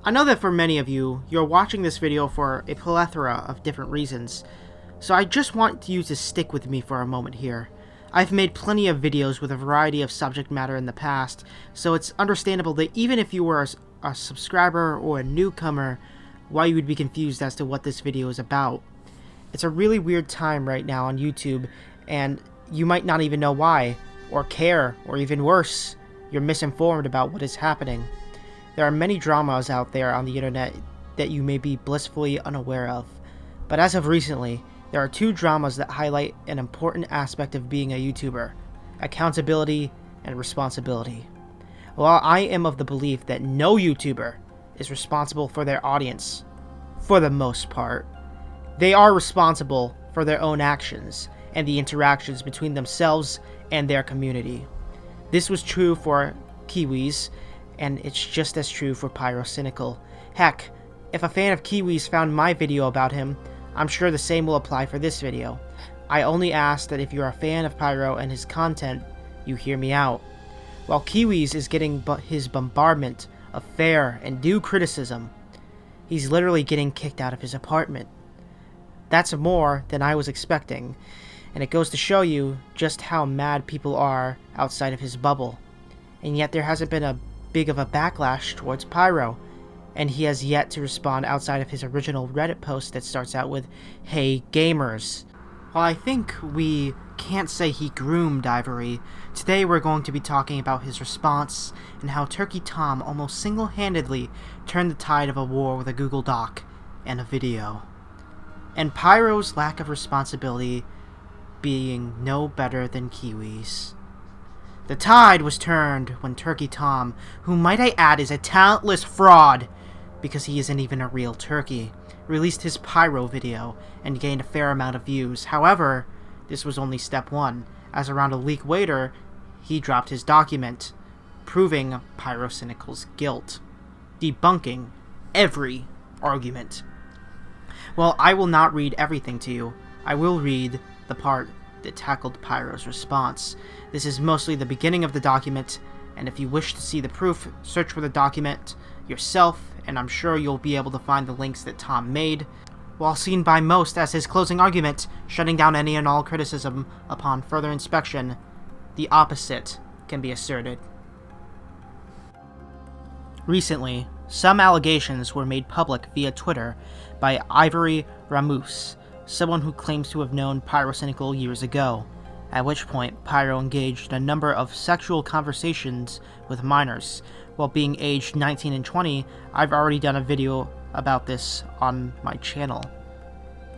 I know that for many of you, you're watching this video for a plethora of different reasons, so I just want you to stick with me for a moment here. I've made plenty of videos with a variety of subject matter in the past, so it's understandable that even if you were a subscriber or a newcomer, why you would be confused as to what this video is about. It's a really weird time right now on YouTube, and you might not even know why, or care, or even worse, you're misinformed about what is happening. There are many dramas out there on the internet that you may be blissfully unaware of, but as of recently, there are two dramas that highlight an important aspect of being a YouTuber: accountability and responsibility. While I am of the belief that no YouTuber is responsible for their audience, for the most part, they are responsible for their own actions and the interactions between themselves and their community. This was true for Kiwiz, and it's just as true for Pyrocynical. Heck, if a fan of Kiwiz found my video about him, I'm sure the same will apply for this video. I only ask that if you're a fan of Pyro and his content, you hear me out. While Kiwiz is getting his bombardment of fair and due criticism, he's literally getting kicked out of his apartment. That's more than I was expecting, and it goes to show you just how mad people are outside of his bubble. And yet there hasn't been a big of a backlash towards Pyro, and he has yet to respond outside of his original Reddit post that starts out with, "Hey gamers." While I think we can't say he groomed Ivory, today we're going to be talking about his response and how Turkey Tom almost single-handedly turned the tide of a war with a Google Doc and a video. And Pyro's lack of responsibility being no better than Kiwiz. The tide was turned when Turkey Tom, who might I add is a talentless fraud because he isn't even a real turkey, released his Pyro video and gained a fair amount of views. However, this was only step one, as around a week later, he dropped his document, proving Pyrocynical's guilt, debunking every argument. Well, I will not read everything to you. I will read the part that tackled Pyro's response. This is mostly the beginning of the document, and if you wish to see the proof, search for the document yourself, and I'm sure you'll be able to find the links that Tom made, while seen by most as his closing argument, shutting down any and all criticism upon further inspection. The opposite can be asserted. Recently, some allegations were made public via Twitter by Ivory Ramus, someone who claims to have known Pyrocynical years ago, at which point Pyro engaged in a number of sexual conversations with minors. While being aged 19 and 20, I've already done a video about this on my channel,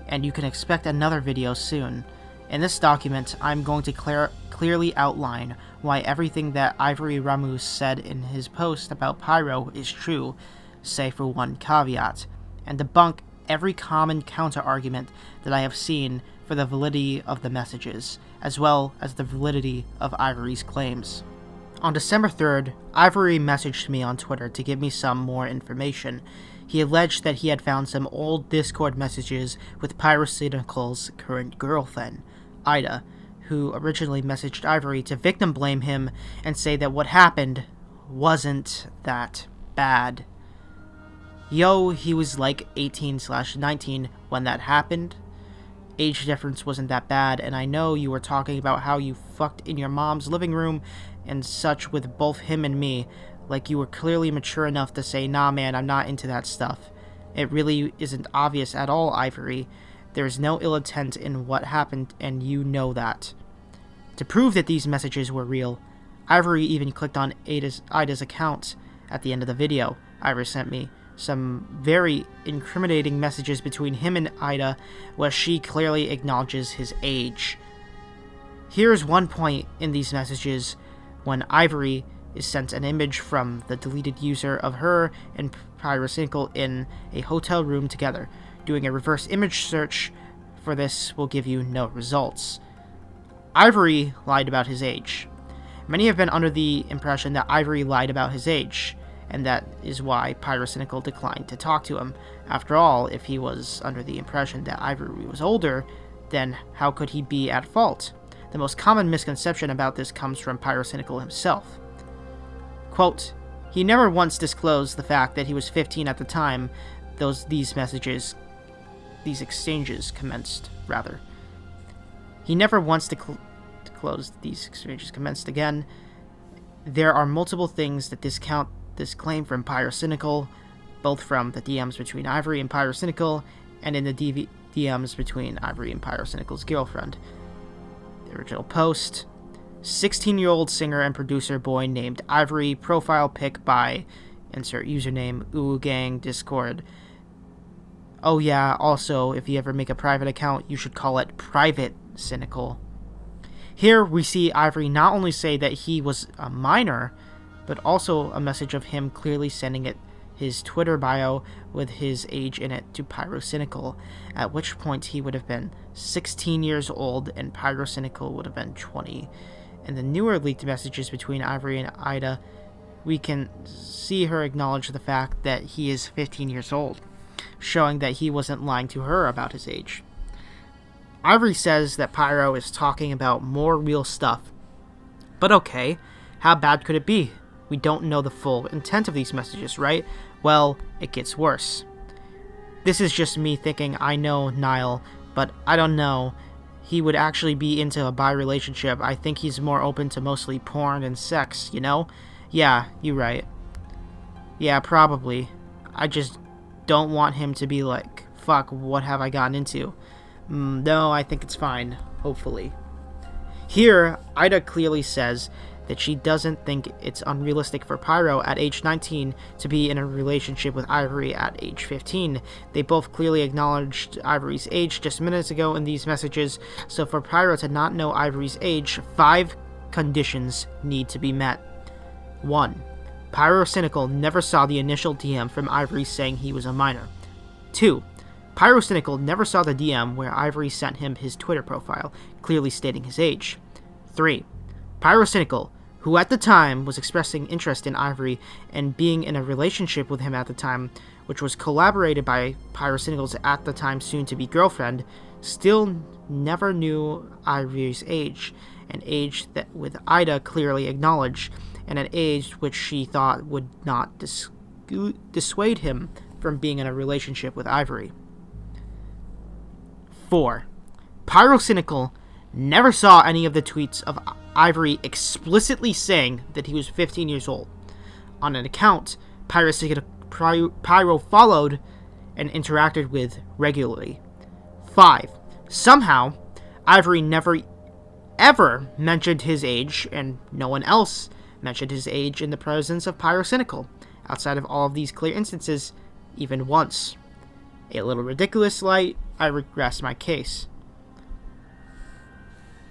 and you can expect another video soon. In this document, I'm going to clearly outline why everything that Ivory Ramus said in his post about Pyro is true, save for one caveat, and debunk every common counter-argument that I have seen for the validity of the messages, as well as the validity of Ivory's claims. On December 3rd, Ivory messaged me on Twitter to give me some more information. He alleged that he had found some old Discord messages with Pyrocynical's current girlfriend, Ida, who originally messaged Ivory to victim blame him and say that what happened wasn't that bad. Yo, he was like 18/19 when that happened. Age difference wasn't that bad, and I know you were talking about how you fucked in your mom's living room and such with both him and me, like you were clearly mature enough to say, "Nah man, I'm not into that stuff." It really isn't obvious at all, Ivory. There's no ill intent in what happened, and you know that. To prove that these messages were real, Ivory even clicked on Ida's account at the end of the video. Ivory sent me some very incriminating messages between him and Ida, where she clearly acknowledges his age. Here's one point in these messages when Ivory is sent an image from the deleted user of her and Pyrocynical in a hotel room together. Doing a reverse image search for this will give you no results. Ivory lied about his age. Many have been under the impression that Ivory lied about his age, and that is why Pyrocynical declined to talk to him. After all, if he was under the impression that Ivory was older, then how could he be at fault? The most common misconception about this comes from Pyrocynical himself. Quote, He never once disclosed the fact that he was 15 at the time these exchanges commenced, rather. He never once disclosed these exchanges commenced. Again, there are multiple things that discount this claim from Pyrocynical, both from the DMs between Ivory and Pyrocynical, and in the DMs between Ivory and Pyrocynical's girlfriend. The original post: 16-year-old singer and producer boy named Ivory, profile pic by insert username Gang Discord. Oh yeah, also, if you ever make a private account, you should call it Private Cynical. Here we see Ivory not only say that he was a minor, but also a message of him clearly sending his Twitter bio with his age in it to Pyrocynical, at which point he would have been 16 years old and Pyrocynical would have been 20. In the newer leaked messages between Ivory and Ida, we can see her acknowledge the fact that he is 15 years old, showing that he wasn't lying to her about his age. Ivory says that Pyro is talking about more real stuff. But okay, how bad could it be? We don't know the full intent of these messages, right? Well, it gets worse. This is just me thinking I know Niall, but I don't know. He would actually be into a bi relationship. I think he's more open to mostly porn and sex, you know? Yeah, you're right. Yeah, probably. I just don't want him to be like, fuck, what have I gotten into? No, I think it's fine, hopefully. Here, Ida clearly says that she doesn't think it's unrealistic for Pyro at age 19 to be in a relationship with Ivory at age 15. They both clearly acknowledged Ivory's age just minutes ago in these messages, so for Pyro to not know Ivory's age, 5 conditions need to be met. 1. Pyrocynical never saw the initial DM from Ivory saying he was a minor. 2. Pyrocynical never saw the DM where Ivory sent him his Twitter profile, clearly stating his age. 3. Pyrocynical, who at the time was expressing interest in Ivory and being in a relationship with him at the time, which was corroborated by Pyrocynical's at the time soon-to-be girlfriend, still never knew Ivory's age, an age that with Ida clearly acknowledged, and an age which she thought would not dissuade him from being in a relationship with Ivory. 4. Pyrocynical never saw any of the tweets of Ivory explicitly saying that he was 15 years old. On an account Pyro followed and interacted with regularly. 5. Somehow, Ivory never ever mentioned his age, and no one else mentioned his age in the presence of Pyrocynical, outside of all of these clear instances, even once. A little ridiculous light, I regress my case.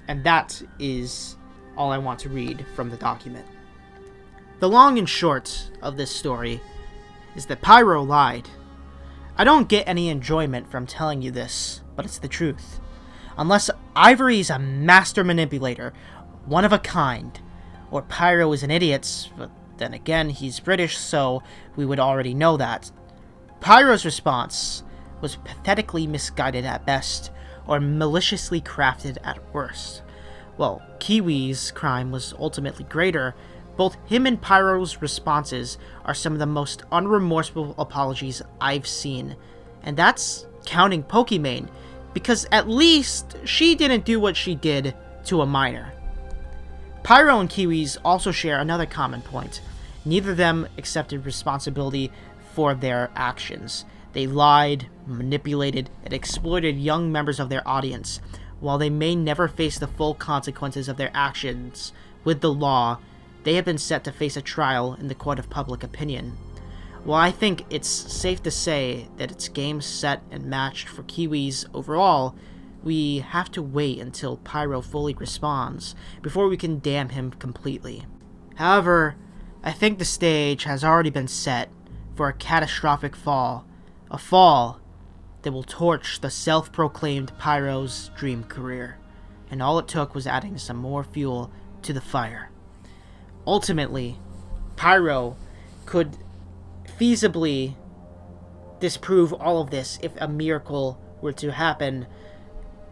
And that is all I want to read from the document. The long and short of this story is that Pyro lied. I don't get any enjoyment from telling you this, but it's the truth. Unless Ivory is a master manipulator, one of a kind, or Pyro is an idiot, but then again, he's British, so we would already know that. Pyro's response was pathetically misguided at best, or maliciously crafted at worst. While Kiwi's crime was ultimately greater, both him and Pyro's responses are some of the most unremorseful apologies I've seen. And that's counting Pokimane, because at least she didn't do what she did to a minor. Pyro and Kiwiz also share another common point. Neither of them accepted responsibility for their actions. They lied, manipulated, and exploited young members of their audience. While they may never face the full consequences of their actions with the law, they have been set to face a trial in the court of public opinion. While I think it's safe to say that it's game set and matched for Kiwiz overall, we have to wait until Pyro fully responds before we can damn him completely. However, I think the stage has already been set for a catastrophic fall. A fall that will torch the self-proclaimed Pyro's dream career. And all it took was adding some more fuel to the fire. Ultimately, Pyro could feasibly disprove all of this if a miracle were to happen,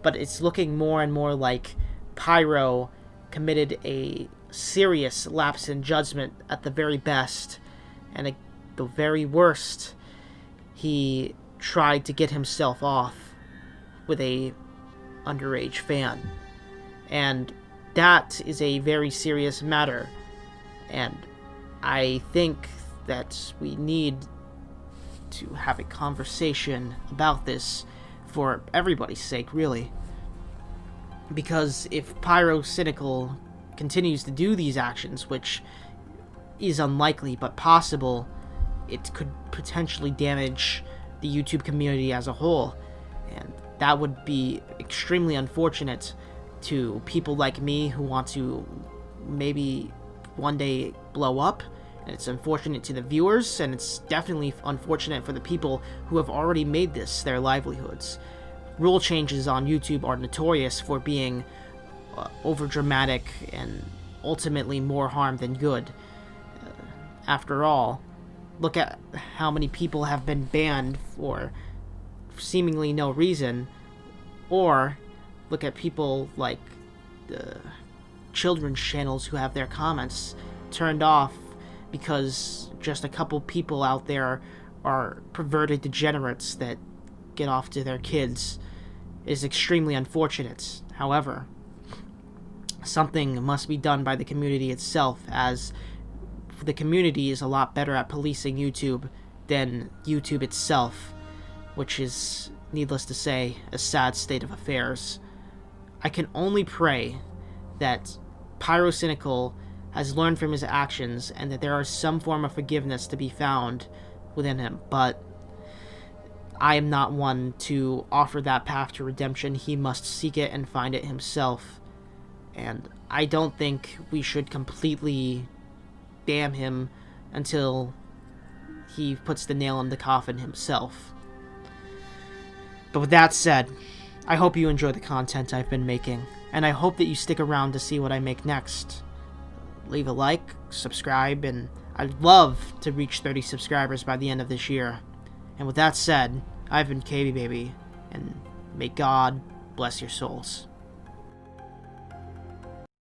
but it's looking more and more like Pyro committed a serious lapse in judgment at the very best, and at the very worst, he tried to get himself off with a underage fan. And that is a very serious matter, and I think that we need to have a conversation about this for everybody's sake, really. Because if Pyrocynical continues to do these actions, which is unlikely but possible, it could potentially damage the YouTube community as a whole, and that would be extremely unfortunate to people like me who want to maybe one day blow up, and it's unfortunate to the viewers, and it's definitely unfortunate for the people who have already made this their livelihoods. Rule changes on YouTube are notorious for being overdramatic and ultimately more harm than good. After all, look at how many people have been banned for seemingly no reason, or look at people like the children's channels who have their comments turned off because just a couple people out there are perverted degenerates that get off to their kids. It is extremely unfortunate. However, something must be done by the community itself, as the community is a lot better at policing YouTube than YouTube itself, which is, needless to say, a sad state of affairs. I can only pray that Pyrocynical has learned from his actions and that there is some form of forgiveness to be found within him, but I am not one to offer that path to redemption. He must seek it and find it himself, and I don't think we should completely damn him until he puts the nail in the coffin himself. But with that said, I hope you enjoy the content I've been making, and I hope that you stick around to see what I make next. Leave a like, subscribe, and I'd love to reach 30 subscribers by the end of this year. And with that said, I've been KB Baby, and may God bless your souls.